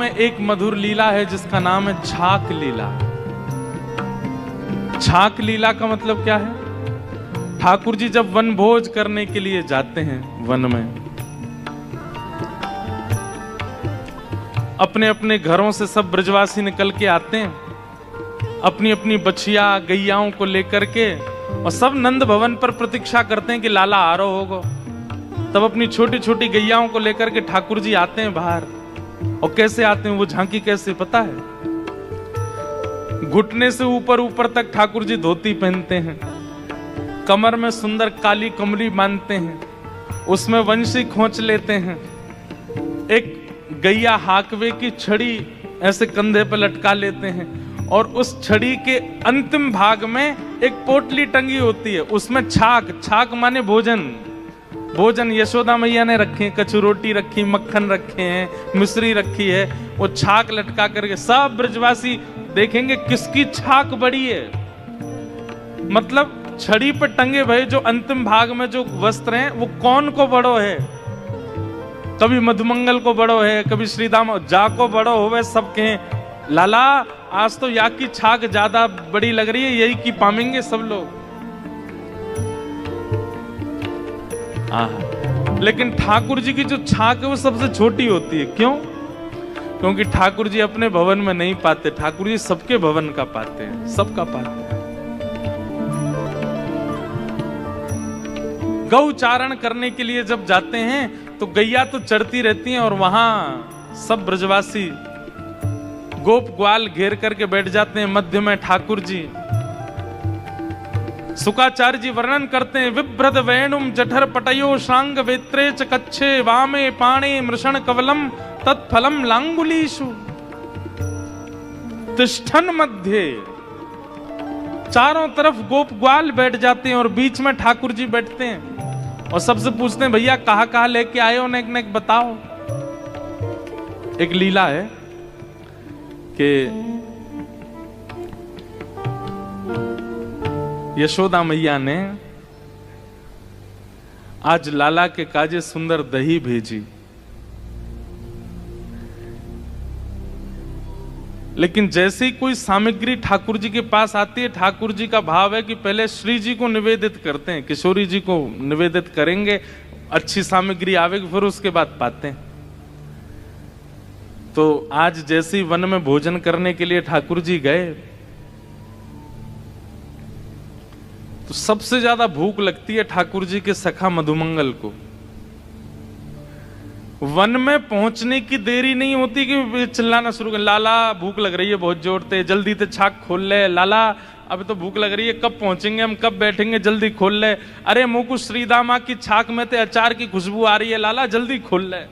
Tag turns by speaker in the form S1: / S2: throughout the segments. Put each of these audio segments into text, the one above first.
S1: में एक मधुर लीला है जिसका नाम है छाक लीला। छाक लीला का मतलब क्या है? ठाकुर जी जब वन भोज करने के लिए जाते हैं वन में, अपने अपने घरों से सब ब्रजवासी निकल के आते हैं अपनी अपनी बछिया गैयाओं को लेकर के, और सब नंद भवन पर प्रतीक्षा करते हैं कि लाला आ रहा होगा। तब अपनी छोटी छोटी गैयाओं को लेकर के ठाकुर जी आते हैं बाहर। और कैसे आते हैं वो झांकी कैसे पता है? घुटने से ऊपर ऊपर तक ठाकुर जी धोती पहनते हैं, कमर में सुंदर काली कमरी बांधते हैं, उसमें वंशी खोंच लेते हैं, एक गैया हाकवे की छड़ी ऐसे कंधे पर लटका लेते हैं, और उस छड़ी के अंतिम भाग में एक पोटली टंगी होती है, उसमें छाक, छाक माने भोजन, भोजन यशोदा मैया ने रखे हैं, कछु रोटी रखी, मक्खन रखे हैं, मिश्री रखी है, वो छाक लटका करके सब ब्रजवासी देखेंगे किसकी छाक बड़ी है। मतलब छड़ी पर टंगे भय जो अंतिम भाग में जो वस्त्र हैं वो कौन को बड़ो है? कभी मधुमंगल को बड़ो है, कभी श्रीदाम जा को बड़ो होवे, सब कहें लाला आज तो या की छाक ज्यादा बड़ी लग रही है, यही की पामेंगे सब लोग। लेकिन ठाकुर जी की जो छाक है वो सबसे छोटी होती है। क्यों? क्योंकि ठाकुर जी अपने भवन में नहीं पाते, ठाकुर जी सबके भवन का पाते हैं, सबका पाते हैं। गौचारण करने के लिए जब जाते हैं तो गैया तो चढ़ती रहती हैं, और वहां सब ब्रजवासी गोप ग्वाल घेर करके बैठ जाते हैं, मध्य में ठाकुर जी। सुकाचार्य जी वर्णन करते हैं, विभ्रद वेणुम जठर पटयो शांग वेत्रे च कच्छे वामे पाणे मृषण कवलम तत्फलम लांगुलीषु तिष्ठन मध्य। चारों तरफ गोप ग्वाल बैठ जाते हैं और बीच में ठाकुर जी बैठते हैं, और सबसे पूछते हैं भैया कहां कहां लेके आए हो, नेक नेक बताओ। एक लीला है कि यशोदा मैया ने आज लाला के काजे सुंदर दही भेजी, लेकिन जैसे ही कोई सामग्री ठाकुर जी के पास आती है, ठाकुर जी का भाव है कि पहले श्री जी को निवेदित करते हैं, किशोरी जी को निवेदित करेंगे, अच्छी सामग्री आवेगी फिर उसके बाद पाते हैं। तो आज जैसे ही वन में भोजन करने के लिए ठाकुर जी गए तो सबसे ज्यादा भूख लगती है ठाकुर जी के सखा मधुमंगल को। वन में पहुंचने की देरी नहीं होती कि चिल्लाना शुरू कर, लाला भूख लग रही है बहुत जोर से, जल्दी से छाक खोल ले, लाला अभी तो भूख लग रही है, कब पहुंचेंगे हम, कब बैठेंगे, जल्दी खोल ले, अरे मुकुट श्रीदामा की छाक में ते अचार की खुशबू आ रही है, लाला जल्दी खोल ले।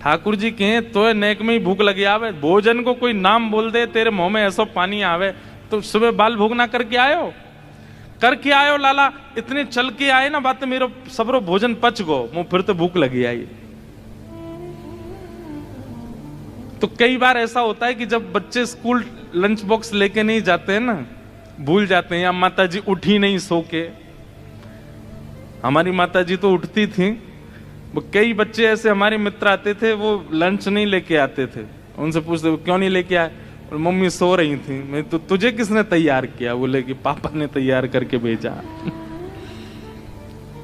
S1: ठाकुर जी कहें तो नेक में ही भूख लगी आवे, भोजन को कोई नाम बोल दे तेरे मुंह में ऐसा पानी आवे, तो सुबह बाल भोग ना करके आयो, करके आयो लाला, इतने चल के आए ना बात मेरो सबरो भोजन पच गो, मुंह फिर तो भूख लगी आई। तो कई बार ऐसा होता है कि जब बच्चे स्कूल लंच बॉक्स लेके नहीं जाते हैं ना, भूल जाते हैं, या माता जी उठी नहीं सो के, हमारी माता जी तो उठती थी, वो कई बच्चे ऐसे हमारे मित्र आते थे वो लंच नहीं लेके आते थे, उनसे पूछते क्यों नहीं लेके आए, और मम्मी सो रही थी। मैं तो तुझे किसने तैयार किया? बोले कि पापा ने तैयार करके भेजा।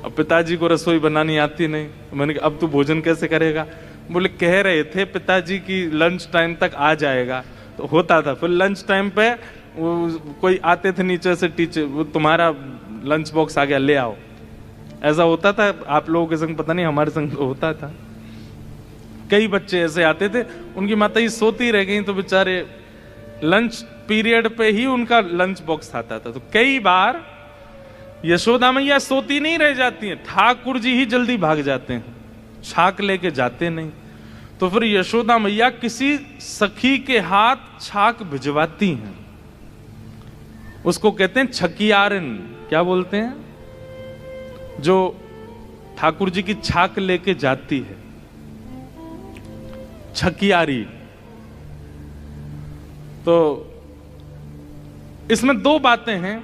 S1: अब पिताजी को रसोई बनानी आती नहीं, मैंने कहा अब तू भोजन कैसे करेगा? बोले कह रहे थे पिताजी की लंच टाइम तक आ जाएगा, तो होता था। फिर लंच टाइम पे वो कोई आते थे नीचे से, टीचर वो तुम्हारा लंच बॉक्स आ गया ले आओ, ऐसा होता था। आप लोगों के संग पता नहीं, हमारे संग होता था। कई बच्चे ऐसे आते थे, उनकी माता ही सोती रह गई तो बेचारे लंच पीरियड पे ही उनका लंच बॉक्स आता था। तो कई बार यशोदा मैया सोती नहीं रह जाती हैं, ठाकुर जी ही जल्दी भाग जाते हैं, छाक लेके जाते नहीं। तो फिर यशोदा मैया किसी सखी के हाथ छाक भिजवाती हैं, उसको कहते हैं छकियारन। क्या बोलते हैं? जो ठाकुर जी की छाक लेके जाती है, छकियारी। तो इसमें दो बातें हैं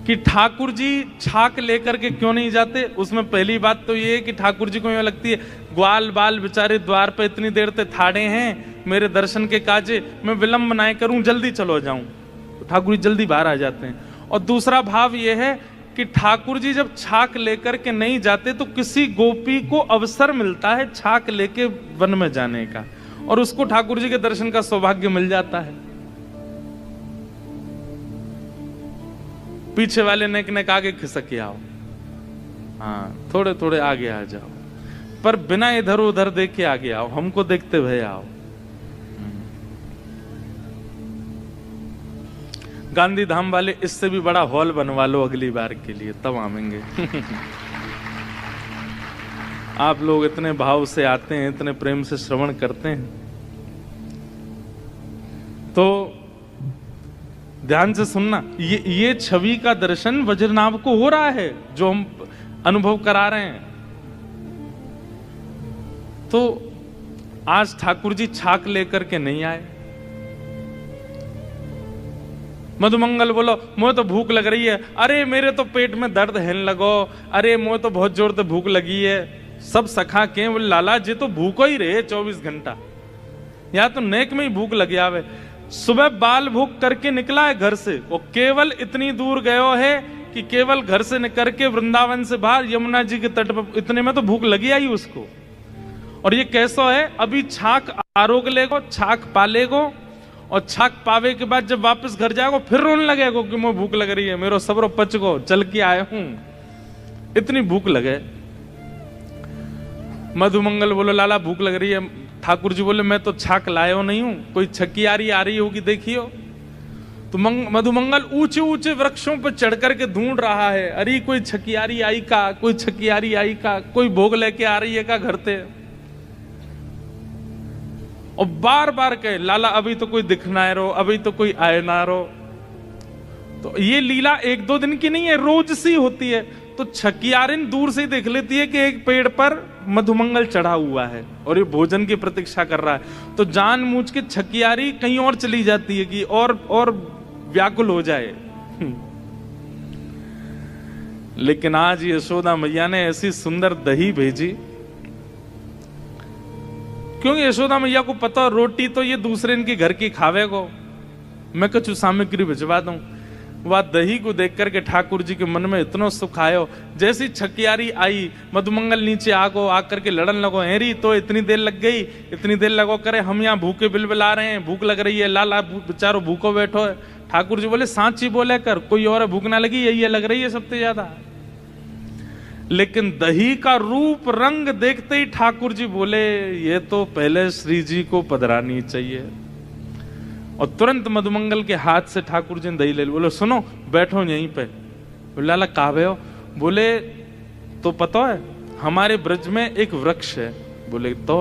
S1: कि ठाकुर जी छाक लेकर के क्यों नहीं जाते। उसमें पहली बात तो ये है कि ठाकुर जी को ये लगती है ग्वाल बाल बेचारे द्वार पे इतनी देर से ठाड़े हैं मेरे दर्शन के काजे, मैं विलंब ना करूं, जल्दी चलो जाऊं। तो ठाकुर जी जल्दी बाहर आ जाते हैं। और दूसरा भाव यह है कि ठाकुर जी जब छाक लेकर के नहीं जाते तो किसी गोपी को अवसर मिलता है छाक लेके वन में जाने का, और उसको ठाकुर जी के दर्शन का सौभाग्य मिल जाता है। पीछे वाले नेक नेक आगे खिसक आओ, हाँ थोड़े थोड़े आगे आ जाओ, पर बिना इधर उधर देख के आगे आओ, हमको देखते हुए आओ। गांधी धाम वाले इससे भी बड़ा हॉल बनवा लो अगली बार के लिए, तब आवेंगे। आप लोग इतने भाव से आते हैं, इतने प्रेम से श्रवण करते हैं, तो ध्यान से सुनना। ये छवि का दर्शन वज्रनाभ को हो रहा है जो हम अनुभव करा रहे हैं। तो आज ठाकुर जी छाक लेकर के नहीं आए। मधुमंगल बोलो मुझे तो भूख लग रही है, अरे मेरे तो पेट में दर्द है लगो, अरे मुझे तो बहुत जोर से भूख लगी है। सब सखा के बोले लाला जी तो भूखो ही रहे 24 घंटा, या तो नेक में ही भूख लगी आवे। सुबह बाल भूख करके निकला है घर से, वो केवल इतनी दूर गयो है कि केवल घर से निकल के वृंदावन से बाहर यमुना जी के तट पर, इतने में तो भूख लगी आई उसको। और ये कैसा है, अभी छाक आरोग लेगो, छाक पालेगो, और छाक पावे के बाद जब वापस घर जाएगो फिर रोने लगेगो कि मुझे भूख लग रही है, मेरो सबरो पच गो, चल के आए हूं, इतनी भूख लगे। मधुमंगल बोलो लाला भूख लग रही है। ठाकुर जी बोले मैं तो छाक लायो नहीं हूं, कोई छकियारी आ रही होगी देखियो। तो मधुमंगल ऊंचे ऊंचे वृक्षों पर चढ़ करके ढूंढ रहा है, अरे कोई छकियारी आई का, कोई छकियारी आई का, कोई भोग लेके आ रही है का घर से। और बार बार कहे लाला अभी तो कोई दिख ना रो, अभी तो कोई आए ना रो। तो ये लीला एक दो दिन की नहीं है, रोज सी होती है। तो छकियारिन दूर से देख लेती है कि एक पेड़ पर मधुमंगल चढ़ा हुआ है और ये भोजन की प्रतीक्षा कर रहा है, तो जानबूझ के छकियारी कहीं और चली जाती है कि और व्याकुल हो जाए। लेकिन आज यशोदा मैया ने ऐसी सुंदर दही भेजी, क्योंकि यशोदा मैया को पता रोटी तो ये दूसरे इनके घर की खावे को, मैं कुछ सामग्री भिजवा दूं। वह दही को देख करके ठाकुर जी के मन में इतना सुख आयो। जैसी छकियारी आई, मधुमंगल नीचे आगो, आकर के लड़न लगो, हेरी तो इतनी देर लग गई, इतनी देर लगो करे, हम यहाँ भूखे बिलबिला रहे हैं, भूख लग रही है, लाला बेचारो भूखो बैठो है। ठाकुर जी बोले सांची बोले कर, कोई और भूख ना लगी, यही लग रही है सबसे ज्यादा। लेकिन दही का रूप रंग देखते ही ठाकुर जी बोले ये तो पहले श्री जी को पधरानी चाहिए। और तुरंत मधुमंगल के हाथ से ठाकुर जी ने दही ले ली। बोले सुनो बैठो यहीं पे। बोले लाला कावे हो? बोले तो पता है हमारे ब्रज में एक वृक्ष है। बोले तो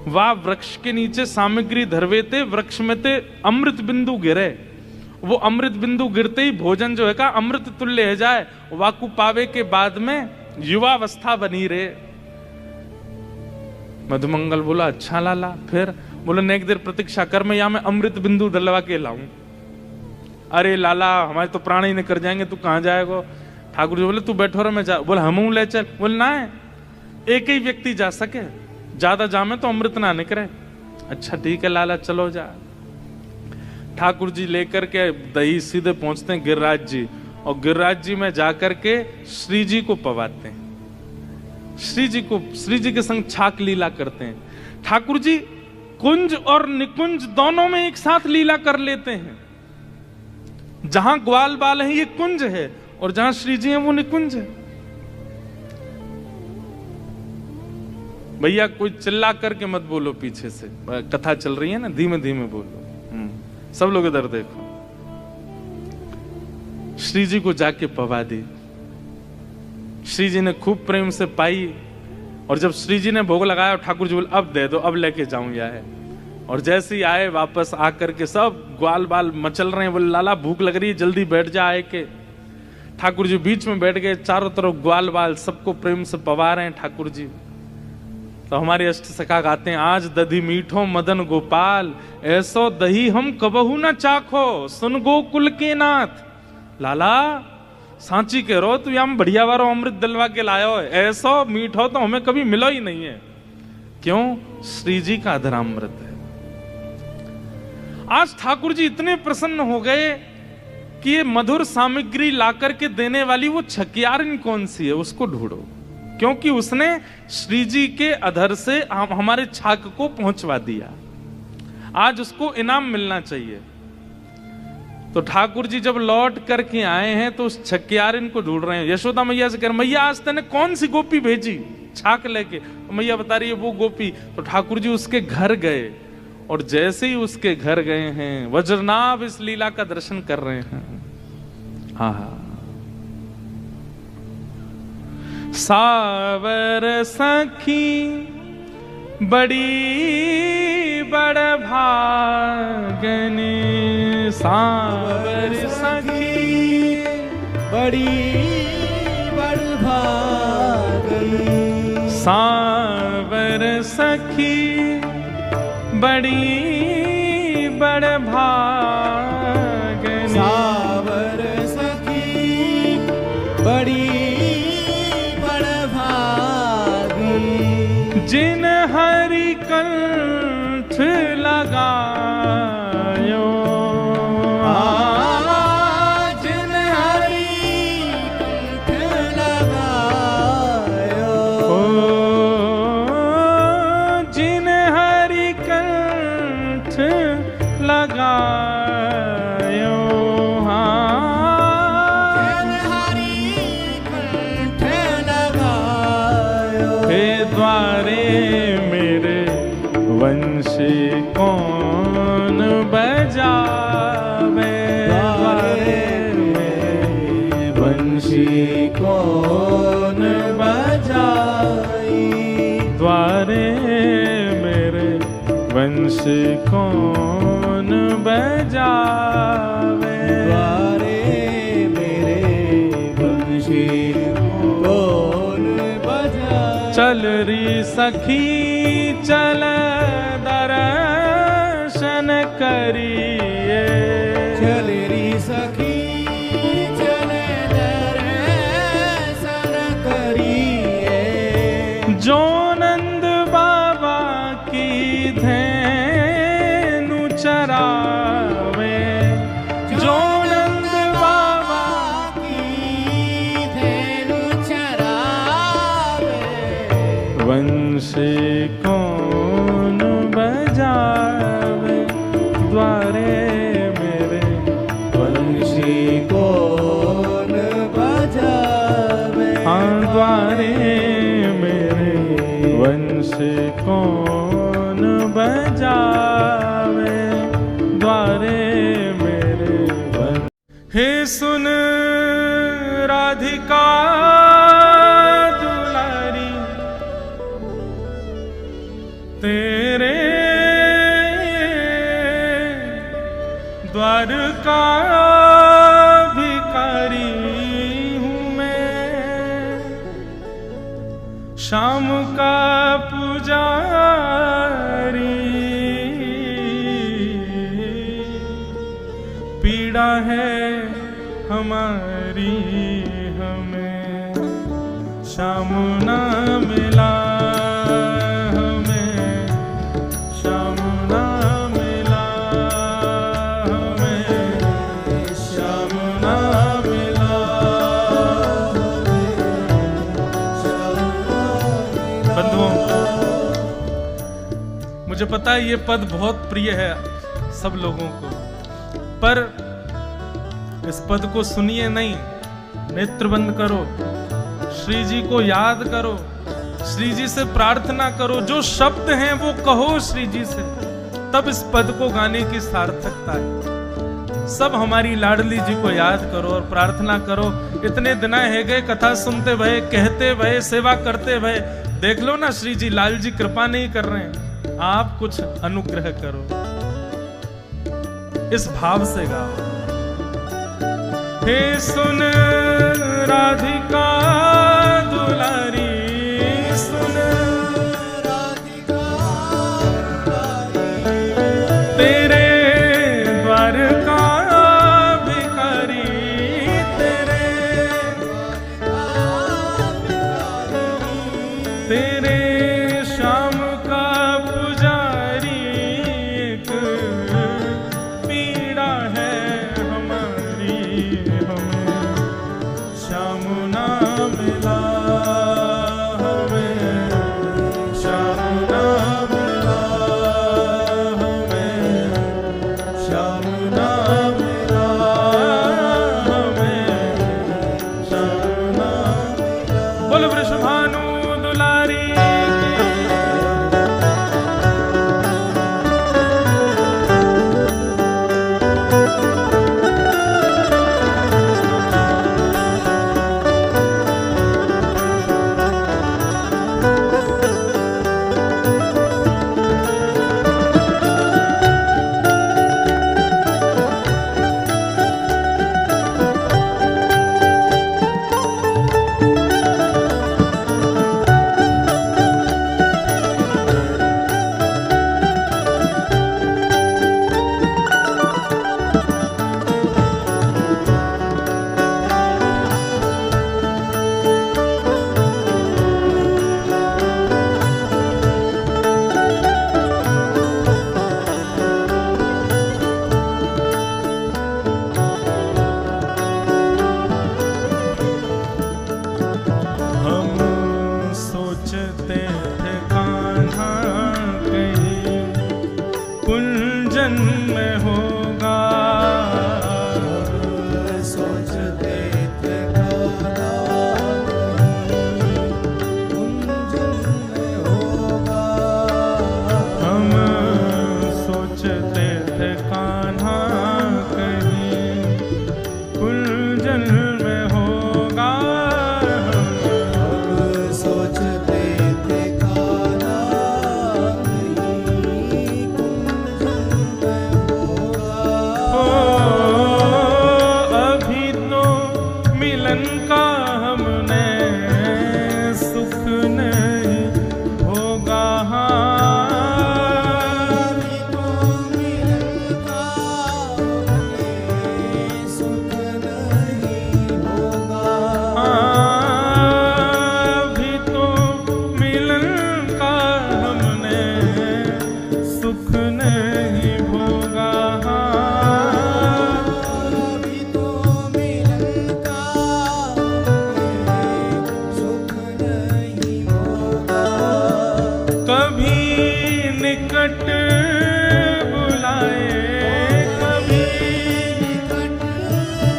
S1: वह वृक्ष के नीचे सामग्री धरवे थे, वृक्ष में थे अमृत बिंदु गिरे, वो अमृत बिंदु गिरते ही भोजन जो है का अमृत तुल्य है जाए, वाकु पावे के बाद में युवावस्था बनी रे। मधुमंगल बोला अच्छा लाला। फिर बोले एक देर प्रतीक्षा कर, मैं यहाँ में अमृत बिंदु डलवा के लाऊं। अरे लाला हमारे तो प्राण ही नहीं कर जाएंगे, तू कहां जाएगा? ठाकुर जी बोले तू बैठो रे मैं जा। बोले हम ले चल। बोले ना एक ही व्यक्ति जा सके, ज्यादा जामे तो अमृत ना निकले। अच्छा ठीक है लाला चलो जा। ठाकुर जी लेकर के दही सीधे पहुंचते हैं गिरिराज जी, और गिरिराज जी में जाकर के श्री जी को पवाते हैं, श्री जी के संग छाक लीला करते हैं। ठाकुर जी कुंज और निकुंज दोनों में एक साथ लीला कर लेते हैं। जहां ग्वाल बाल है ये कुंज है, और जहां श्री जी है वो निकुंज है। भैया कोई चिल्ला करके मत बोलो, पीछे से कथा चल रही है ना, धीमे धीमे बोलो। सब लोग इधर देखो। श्री जी को जाके पवा दी। श्री जी ने खूब प्रेम से पाई, और जब श्री जी ने भोग लगाया ठाकुर जी बोले अब दे दो, अब लेके जाऊं या है। और जैसे ही आए वापस आकर के सब ग्वाल बाल मचल रहे हैं। बोले लाला भूख लग रही है, जल्दी बैठ जा आए के। ठाकुर जी बीच में बैठ गए, चारों तरफ ग्वाल बाल सबको प्रेम से पवा रहे हैं ठाकुर जी। तो हमारे अष्ट सखा गाते हैं आज दधी मीठो मदन गोपाल, ऐसो दही हम कबहू न चाखो, सुन गोकुल के नाथ। लाला सांची कह रो तू यहाँ बढ़िया वारो अमृत दिलवा के लायो है, ऐसो मीठो तो हमें कभी मिलो ही नहीं है। क्यों? श्री जी का अधरामृत है। आज ठाकुर जी इतने प्रसन्न हो गए कि ये मधुर सामग्री लाकर के देने वाली वो छकियारिन कौन सी है, उसको ढूंढो, क्योंकि उसने श्री जी के अधर से हमारे छाक को पहुंचवा दिया। आज उसको इनाम मिलना चाहिए। तो ठाकुर जी जब लौट करके आए हैं तो उस छकियारिन को ढूंढ रहे हैं। यशोदा मैया से कह रहे, मैया आज तेने कौन सी गोपी भेजी छाक लेके? तो मैया बता रही है वो गोपी। तो ठाकुर जी उसके घर गए, और जैसे ही उसके घर गए हैं वज्रनाभ इस लीला का दर्शन कर रहे हैं। हाँ, सावर सखी बड़ी बड़ भागने, सावर सखी
S2: बड़ी बड़ भागनी,
S1: सावर सखी बड़ी बड़ भागनी,
S2: सावर सखी बड़ी बड़ भागनी,
S1: जिन हरि कंठ लगायो,
S2: जिन हरि कंठ लगायो,
S1: जिन हरि कंठ लगायो,
S2: जिन हरि कंठ लगायो,
S1: हे द्वारे मेरे वंशी कौन बजावे,
S2: द्वारे मेरे वंशी कौन बजाई,
S1: द्वारे मेरे वंशी कौन बजावे,
S2: द्वारे मेरे वंशी कौन बजाई।
S1: चल री सखी चल दर्शन करिए,
S2: चल री सखी चल दर्शन करिए,
S1: जो नंद बाबा की धेनु चरावे, जो नंद बाबा
S2: की धेनु चरावे,
S1: वंशी कौन बजावे, द्वारे मेरे
S2: वंशी कौन बजावे,
S1: हाँ द्वारे मेरे वंशी कौन बजावे, द्वारे मेरे वंश। हे सुन राधिका दुलारी, तेरे द्वार का भिखारी हूँ मैं, शाम का पुजारी, पीड़ा है हमारी हमें श्याम ना मिला, हमें श्याम ना मिला, हमें श्याम ना मिला, बंधुओं मुझे पता है ये पद बहुत प्रिय है सब लोगों को, पर इस पद को सुनिए नहीं, नेत्र बंद करो, श्री जी को याद करो, श्री जी से प्रार्थना करो, जो शब्द हैं वो कहो श्री जी से, तब इस पद को गाने की सार्थकता है। सब हमारी लाडली जी को याद करो और प्रार्थना करो। इतने दिन है गए कथा सुनते भये, कहते भये, सेवा करते भये, देख लो ना श्री जी लाल जी कृपा नहीं कर रहे हैं, आप कुछ अनुग्रह करो, इस भाव से गाओ। हे सुन राधिका दुलारी, सुन
S2: राधिका
S1: तेरे द्वार का भिखारी, तेरे तेरे शाम का जन्म में होगा।
S2: सोचते थे खाना कुंजन में होगा।
S1: हम सोचते थे कान्हा कहीं कुंजन में होगा।
S2: हम सोचते थे खाना कहीं कुंजन में होगा।
S1: अभी तो मिलन का हमने सुख नहीं होगा।
S2: अभी तो मिलन का हमें सुख नहीं होगा।
S1: अभी तो मिलन का हमने सुख नहीं होगा।
S2: अभी तो मिलन का हमें सुख नहीं होगा।
S1: कभी निकट बुलाए, कभी
S2: निकट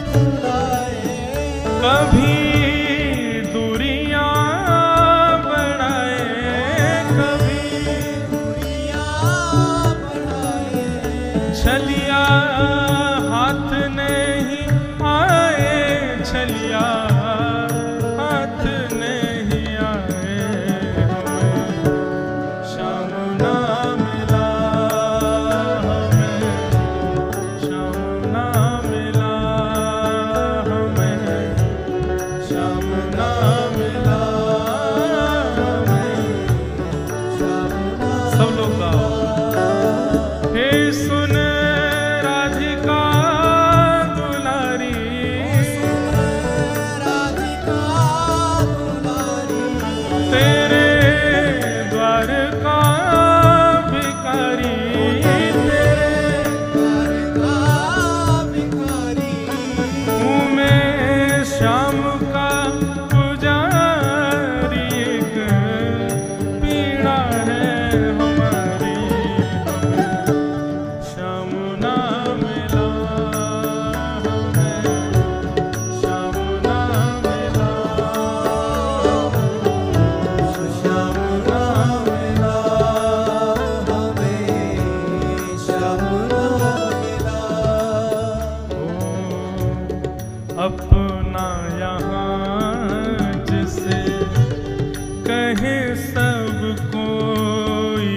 S2: बुलाए,
S1: कभी दूरियां बढ़ाए, कभी
S2: दूरियां बढ़ाए।
S1: छलिया हाथ नहीं आए, छलिया हाथ नहीं आए। हमें श्याम ना मिला, हमें श्याम ना मिला, हमें श्याम ना मिला, हमें सब लोग गाओ। हे सुन राधिका दुलारी,
S2: राधिका दुलारी,
S1: तेरे द्वार का भिखारी, तेरे
S2: द्वार का भिखारी।
S1: हूँ मैं श्याम का पुजारी। एक पीड़ा है हमारी, श्याम ना मिला, हमें श्याम ना मिला,
S2: श्याम ना मिला, हमें श्याम ना मिला।
S1: अपना यहाँ जिसे कहे सब कोई,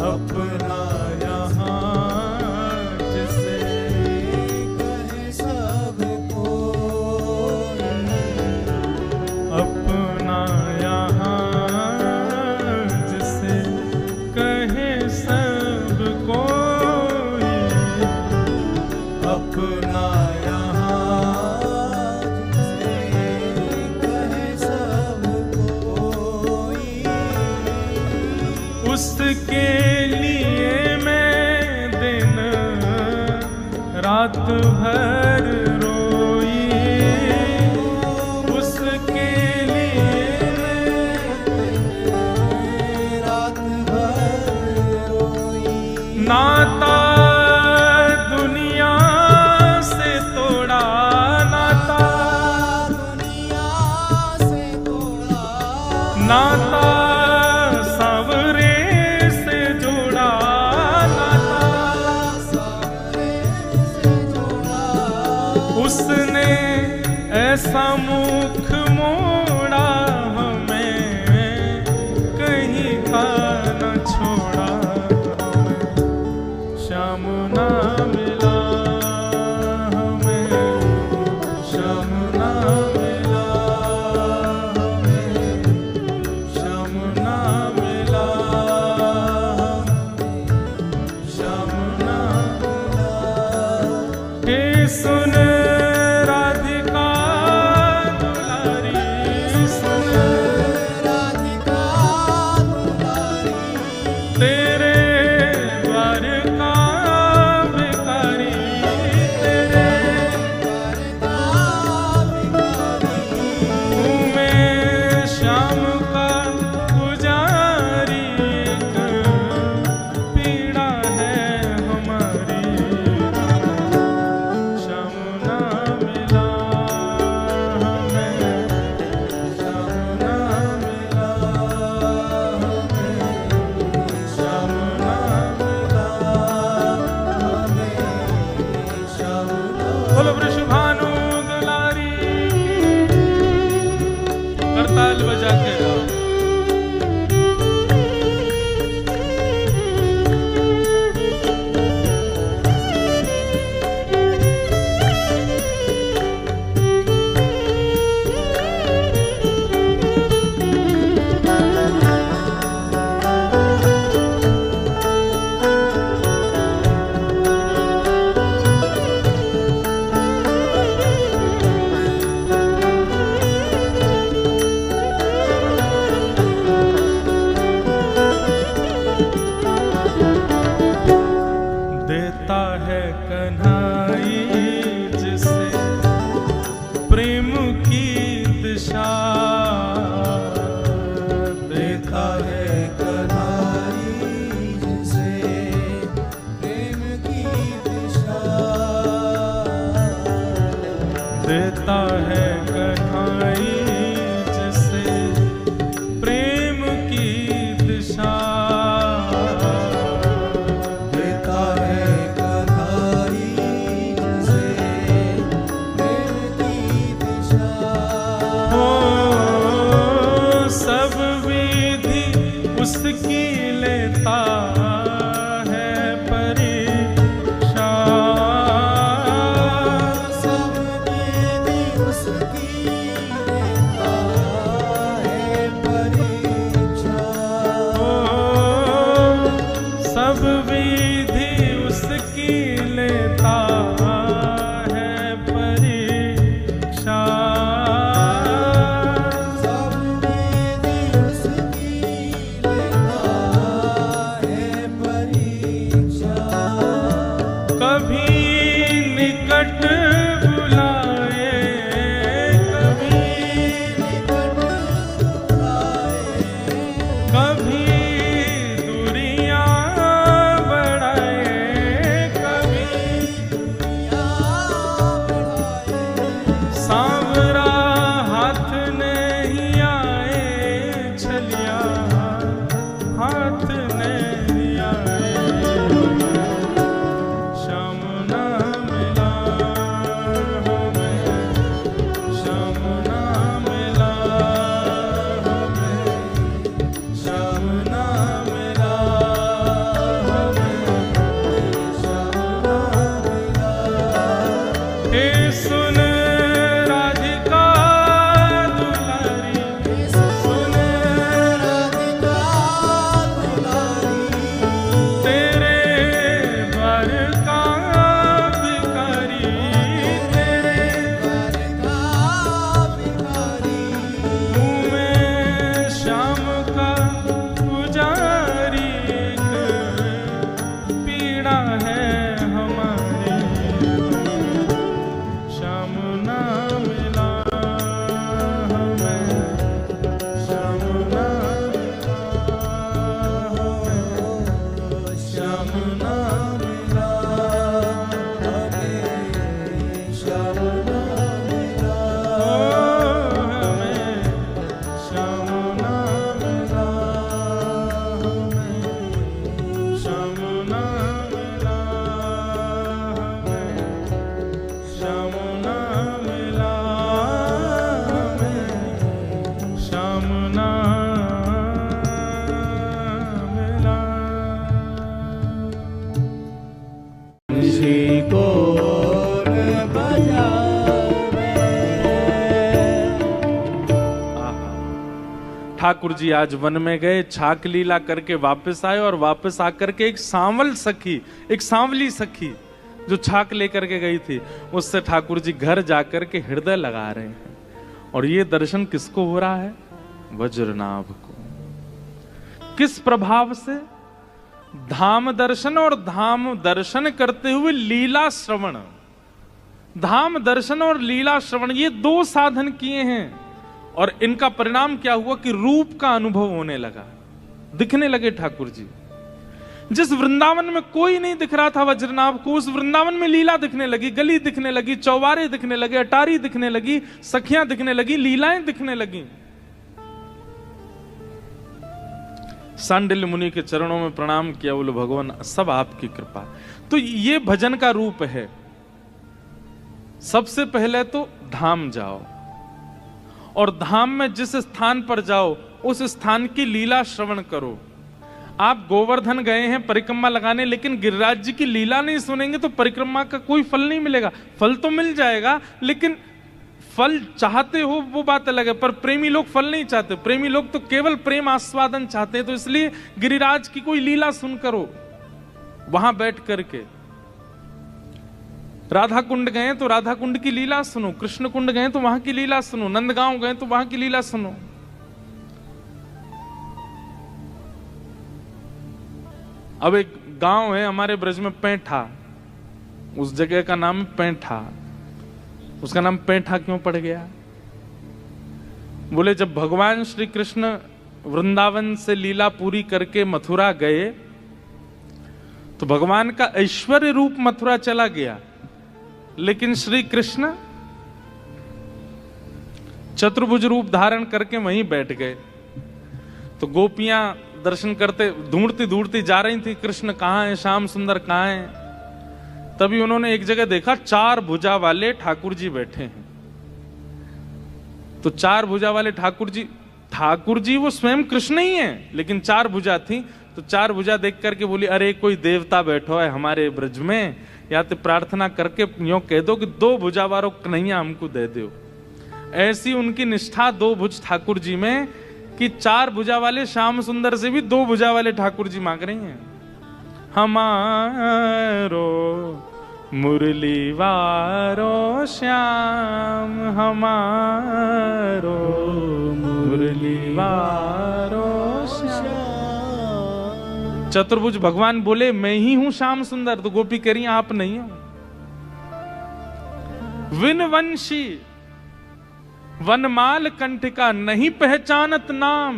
S1: अपना यहाँ जिसे
S2: कहे सब कोई,
S1: अपना यहाँ जिसे कहे सब कोई,
S2: अपना यहाँ जिसे कहे सब कोई।
S1: उसके लिए मैं दिन रात भर रोई, उसके लिए
S2: रात भर रोई।
S1: नाता दुनिया से तोड़ा, नाता
S2: दुनिया से तोड़ा,
S1: नाता सावरे से जोड़ा, नाता
S2: सावरे से जोड़ा।
S1: उसने ऐसा मुख मोड़ा, हमें कहीं का न छोड़ा। हमें श्याम ना मिला, हमें श्याम ना मिला, हमें श्याम ना मिला, श्याम ना मिला। हे सुन राधिका दुलारी, लेता है परीक्षा।
S2: सब विधि उसकी लेता है परीक्षा।
S1: ओ, सब विधि उसकी लेता है परीक्षा।
S2: सब विधि उसकी लेता है परीक्षा।
S1: कभी निकट बुलाए, कभी
S2: निकट बुलाए,
S1: कभी दूरियां बढ़ाए, कभी
S2: दुनिया बढ़ाए।
S1: सांवरा हाथ नहीं आए, छलिया हाथ नहीं आए। श्याम ना मिला हमें, श्याम ना मिला हमें, श्याम ना मिला हमें,
S2: श्याम ना मिला।
S1: हे सुन राधिका दुलारी,
S2: सुन राधिका दुलारी,
S1: तेरे द्वार का भिखारी, तेरे
S2: द्वार का भिखारी।
S1: मुँह में श्याम का पुजारी, एक पीड़ा है हमारी। श्याम ना मिला हमें, श्याम ना मिला हमें, श्याम ना मिला
S2: हमें श्याम ना मिला।
S1: ओ हमें, श्याम ना मिला हमें, श्याम ना मिला हमें, श्याम ना मिला हमें, श्याम ना मिला।
S2: जी कौन बजावे।
S1: ठाकुर जी आज वन में गए, छाक लीला करके वापस आए और वापस आकर के एक सांवल सखी, एक सांवली सखी जो छाक लेकर के गई थी, उससे ठाकुर जी घर जाकर के हृदय लगा रहे हैं। और ये दर्शन किसको हो रहा है? वज्रनाभ को। किस प्रभाव से? धाम दर्शन और धाम दर्शन करते हुए लीला श्रवण। धाम दर्शन और लीला श्रवण ये दो साधन किए हैं और इनका परिणाम क्या हुआ कि रूप का अनुभव होने लगा, दिखने लगे ठाकुर जी। जिस वृंदावन में कोई नहीं दिख रहा था वज्रनाभ को, उस वृंदावन में लीला दिखने लगी, गली दिखने लगी, चौबारे दिखने लगे, अटारी दिखने लगी, सखियां दिखने लगी, लीलाएं दिखने लगी। सांडिल्य मुनि के चरणों में प्रणाम किया, बोले भगवान सब आपकी कृपा। तो ये भजन का रूप है। सबसे पहले तो धाम जाओ और धाम में जिस स्थान पर जाओ उस स्थान की लीला श्रवण करो। आप गोवर्धन गए हैं परिक्रमा लगाने, लेकिन गिरिराज जी की लीला नहीं सुनेंगे तो परिक्रमा का कोई फल नहीं मिलेगा। फल तो मिल जाएगा, लेकिन फल चाहते हो वो बात अलग है, पर प्रेमी लोग फल नहीं चाहते। प्रेमी लोग तो केवल प्रेम आस्वादन चाहते हैं। तो इसलिए गिरिराज की कोई लीला सुन करो वहां बैठ करके। राधा कुंड गए तो राधा कुंड की लीला सुनो, कृष्ण कुंड गए तो वहां की लीला सुनो, नंदगांव गए तो वहां की लीला सुनो। अब एक गांव है हमारे ब्रज में पैठा, उस जगह का नाम पैठा। उसका नाम पैठा क्यों पड़ गया? बोले जब भगवान श्री कृष्ण वृंदावन से लीला पूरी करके मथुरा गए तो भगवान का ऐश्वर्य रूप मथुरा चला गया, लेकिन श्री कृष्ण चतुर्भुज रूप धारण करके वहीं बैठ गए। तो गोपियां दर्शन करते ढूंढती ढूंढती जा रही थी, कृष्ण कहाँ है, श्याम सुंदर कहाँ है। तभी उन्होंने एक जगह देखा 4 भुजा वाले ठाकुर जी बैठे हैं। तो 4 भुजा वाले ठाकुर जी ठाकुर जी वो स्वयं कृष्ण ही है, लेकिन 4 भुजा थी, तो 4 भुजा देख करके बोली अरे कोई देवता बैठो है हमारे ब्रज में, या तो प्रार्थना करके यूं कह दो कि 2 भुजा वालों कन्हैया हमको दे दो। ऐसी उनकी निष्ठा 2 भुज ठाकुर जी में कि 4 भुजा वाले श्याम सुंदर से भी 2 भुजा वाले ठाकुर जी मांग रही हैं, हमारो मुरली वारो श्याम, हमारो मुरली वारो श्याम। चतुर्भुज भगवान बोले मैं ही हूं श्याम सुंदर, तो गोपी कह रही आप नहीं हो। विनवंशी वनमाल कंठिका नहीं पहचानत नाम।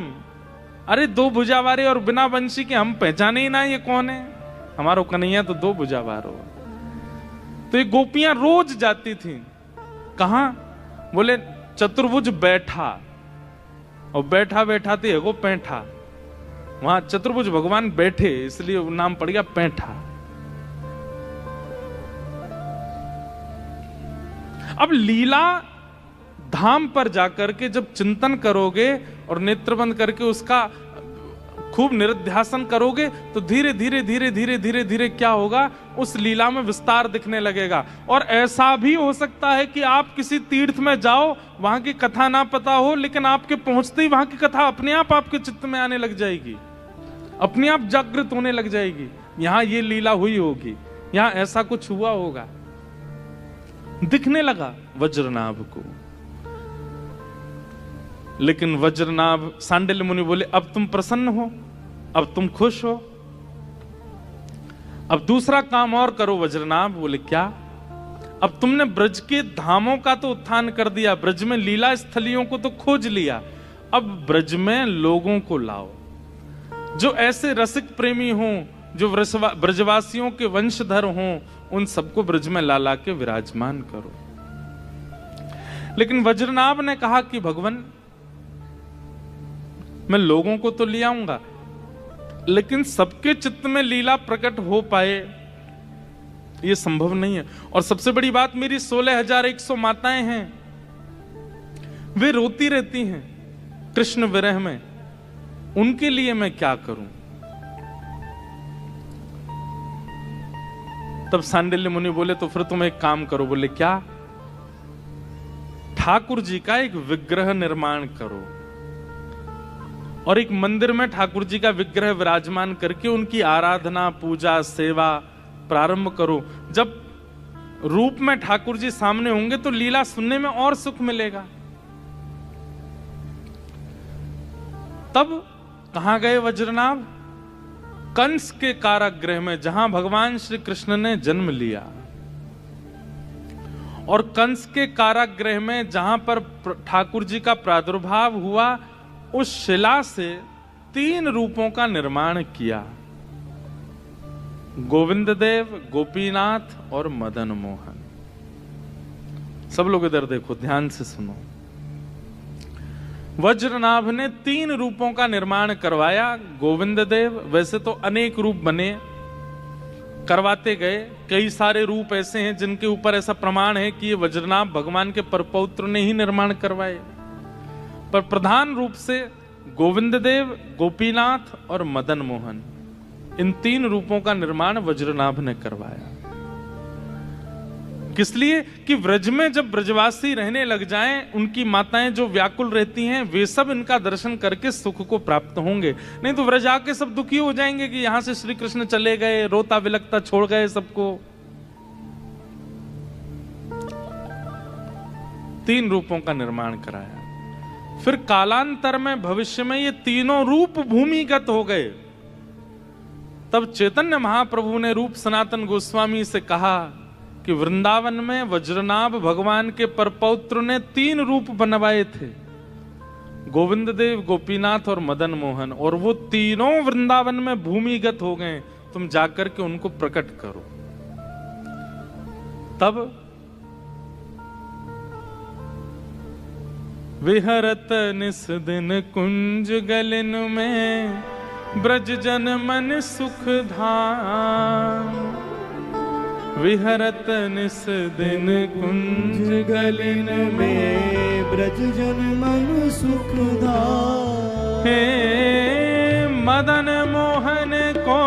S1: अरे 2 भुजा वाले और बिना वंशी के हम पहचाने ही ना ये कौन है, हमारो कन्हैया तो 2 भुजा वारो। तो ये गोपियां रोज जाती थी कहां, बोले चतुर्भुज बैठा, और बैठा बैठा थे वो पैठा, वहां चतुर्भुज भगवान बैठे इसलिए नाम पड़ गया पैठा। अब लीला धाम पर जाकर के जब चिंतन करोगे और नेत्र बंद करके उसका खूब निरध्यासन करोगे तो धीरे धीरे धीरे धीरे धीरे धीरे क्या होगा, उस लीला में विस्तार दिखने लगेगा। और ऐसा भी हो सकता है कि आप किसी तीर्थ में जाओ, वहां की कथा ना पता हो, लेकिन आपके पहुंचते ही वहां की कथा अपने आप आपके चित्त में आने लग जाएगी, अपने आप जागृत होने लग जाएगी। यहां ये लीला हुई होगी, यहां ऐसा कुछ हुआ होगा, दिखने लगा वज्रनाभ को। लेकिन वज्रनाभ सांडिल्य मुनि बोले अब तुम प्रसन्न हो, अब तुम खुश हो, अब दूसरा काम और करो वज्रनाभ। बोले क्या? अब तुमने ब्रज के धामों का तो उत्थान कर दिया, ब्रज में लीला स्थलियों को तो खोज लिया, अब ब्रज में लोगों को लाओ जो ऐसे रसिक प्रेमी हों, जो ब्रजवासियों के वंशधर हों, उन सबको ब्रज में ला ला के विराजमान करो। लेकिन वज्रनाभ ने कहा कि भगवान मैं लोगों को तो ले आऊंगा, लेकिन सबके चित्त में लीला प्रकट हो पाए ये संभव नहीं है। और सबसे बड़ी बात, मेरी 16,100 माताएं हैं, वे रोती रहती हैं कृष्ण विरह में, उनके लिए मैं क्या करूं? तब सांडिल्य मुनि बोले तो फिर तुम एक काम करो। बोले क्या? ठाकुर जी का एक विग्रह निर्माण करो और एक मंदिर में ठाकुर जी का विग्रह विराजमान करके उनकी आराधना, पूजा, सेवा प्रारंभ करो। जब रूप में ठाकुर जी सामने होंगे तो लीला सुनने में और सुख मिलेगा। तब कहां गए वज्रनाभ? कंस के कारागृह में, जहां भगवान श्री कृष्ण ने जन्म लिया। और कंस के कारागृह में जहां पर ठाकुर जी का प्रादुर्भाव हुआ, उस शिला से 3 रूपों का निर्माण किया, गोविंद देव, गोपीनाथ और मदन मोहन। सब लोग इधर देखो, ध्यान से सुनो। वज्रनाभ ने 3 रूपों का निर्माण करवाया। गोविंद देव, वैसे तो अनेक रूप बने, करवाते गए, कई सारे रूप ऐसे हैं जिनके ऊपर ऐसा प्रमाण है कि ये वज्रनाभ भगवान के परपौत्र ने ही निर्माण करवाए। पर प्रधान रूप से गोविंद देव, गोपीनाथ और मदन मोहन, इन 3 रूपों का निर्माण वज्रनाभ ने करवाया। किस लिए? कि व्रज में जब ब्रजवासी रहने लग जाएं, उनकी माताएं जो व्याकुल रहती हैं, वे सब इनका दर्शन करके सुख को प्राप्त होंगे। नहीं तो व्रज आके सब दुखी हो जाएंगे कि यहां से श्री कृष्ण चले गए, रोता विलकता छोड़ गए सबको। 3 रूपों का निर्माण कराया। फिर कालांतर में, भविष्य में ये तीनों रूप भूमिगत हो गए। तब चैतन्य महाप्रभु ने रूप सनातन गोस्वामी से कहा कि वृंदावन में वज्रनाभ भगवान के परपौत्र ने 3 रूप बनवाए थे, गोविंद देव, गोपीनाथ और मदन मोहन, और वो तीनों वृंदावन में भूमिगत हो गए। तुम जाकर के उनको प्रकट करो। तब विहरत निस दिन कुंज गलिन में, ब्रज जन मन सुख धाम। विहरत निस दिन कुंज गलिन में,
S2: ब्रज जन मन सुख धाम।
S1: हे मदन मोहन को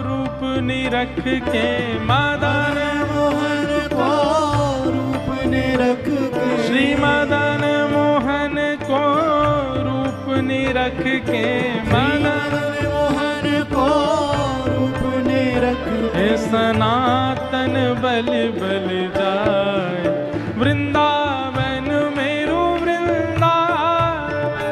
S1: रूप निरख के, मदन
S2: मोहन को रूप निरख के,
S1: श्री मदन मोहन को रूप निरख के, मदन
S2: मोहन को रूप निरख
S1: हे सनातन बल बल जाए वृंदावन मेरो वृंदावन,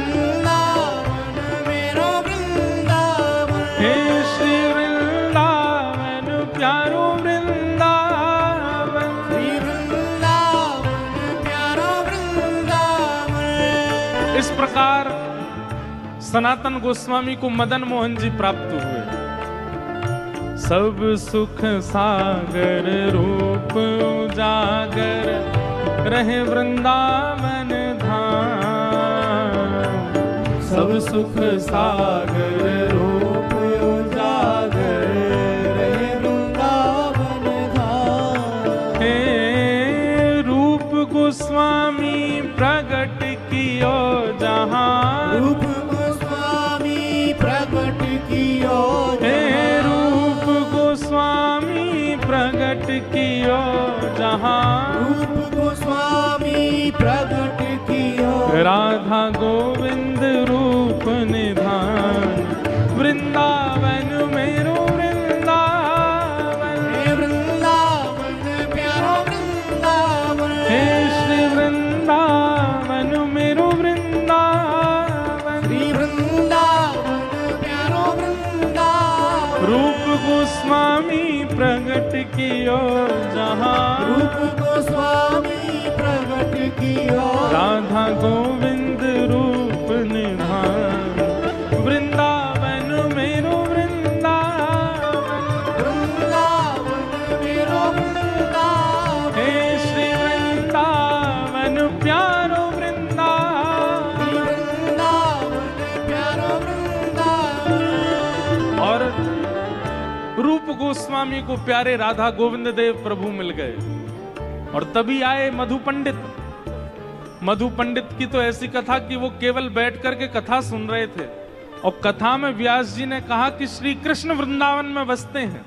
S2: वृंदावन मेरो वृंदावन,
S1: हे श्री वृंदावन प्यारो वृंदावन,
S2: श्री वृंदावन प्यारो वृंदावन।
S1: इस प्रकार सनातन गोस्वामी को मदन मोहन जी प्राप्त हुए। सब सुख सागर रूप उजागर रहे वृंदावन धाम,
S2: सब सुख सागर रूप उजागर रहे वृंदावन धाम।
S1: हे रूप गोस्वामी प्रगट कियो जहां,
S2: रूप गोस्वामी प्रगट कियो
S1: हे रूप गोस्वामी प्रगट कियो जहां,
S2: रूप गोस्वामी प्रगट कियो
S1: राधा गोविंद रूप निधान वृंदावन मेरो वृंदावन,
S2: हे वृंदावन प्यारो वृंदावन,
S1: हे श्री वृंदावन मेरो वृंदावन,
S2: श्री वृंदावन प्यारो वृंदावन।
S1: रूप गोस्वामी प्रगट कियो जहां,
S2: रूप गोस्वामी प्रगट कियो
S1: राधा गोविंद रूप निधान वृंदावन मेरो वृंदावन,
S2: वृंदावन मेरो वृंदावन,
S1: हे श्री वृंदावन प्यारो वृंदावन।
S2: वृंदावन प्यारो वृंदावन।
S1: और रूप गोस्वामी को प्यारे राधा गोविंद देव प्रभु मिल गए और तभी आए मधु पंडित। मधु पंडित की तो ऐसी कथा कि वो केवल बैठ करके कथा सुन रहे थे और कथा में व्यास जी ने कहा कि श्री कृष्ण वृंदावन में बसते हैं।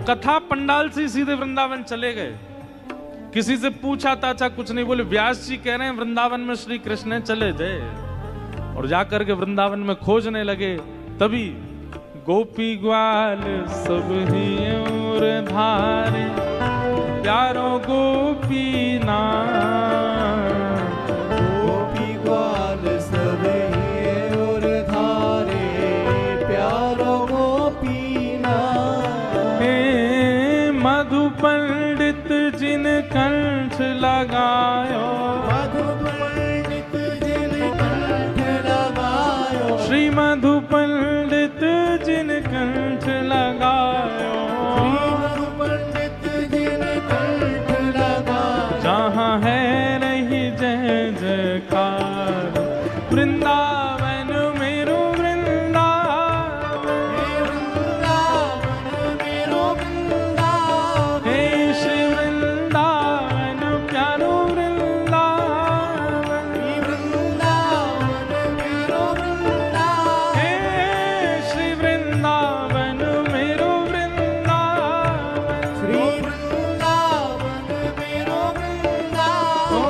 S1: कथा पंडाल से सीधे वृंदावन चले गए। किसी से पूछा ताचा कुछ नहीं, बोले व्यास जी कह रहे हैं वृंदावन में श्री कृष्ण है, चले जाए। और जाकर के वृंदावन में खोजने लगे। तभी गोपी ग्वाल सब ही और धारे प्यारो गोपी नाथ,
S2: गोपी ग्वाल सब ये और धारे प्यारो गोपी नाथ।
S1: हे मधु पंडित जिन कंठ लगायो,
S2: मधु पंडित जिन कंठ लगायो,
S1: श्री मधु पंडित जिन कंठ लगायो,
S2: श्री मधु पंडित जिन कंठ लगायो,
S1: जहाँ है रही जय जयकार वृंदावन मेरो वृंदावन,
S2: हे वृंदावन मेरो वृंदावन,
S1: हे श्री वृंदावन प्यारो वृंदावन,
S2: श्री वृंदावन प्यारो वृंदावन,
S1: हे श्री वृंदावन मेरो वृंदावन,
S2: श्री वृंदावन मेरो वृंदावन,
S1: ओ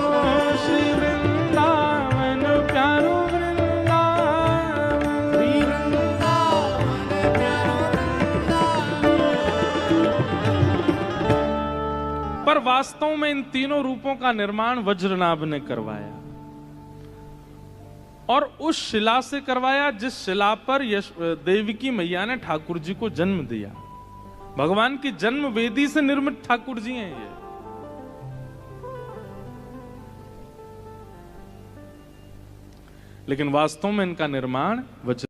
S1: श्री वृंदावन प्यारो वृंदावन।
S2: श्री वृंदावन प्यारो वृंदावन।
S1: पर वास्तव में इन तीनों रूपों का निर्माण वज्रनाभ ने करवाया और उस शिला से करवाया जिस शिला पर देवकी मैया ने ठाकुर जी को जन्म दिया। भगवान की जन्म वेदी से निर्मित ठाकुर जी हैं ये। लेकिन वास्तव में इनका निर्माण वज्र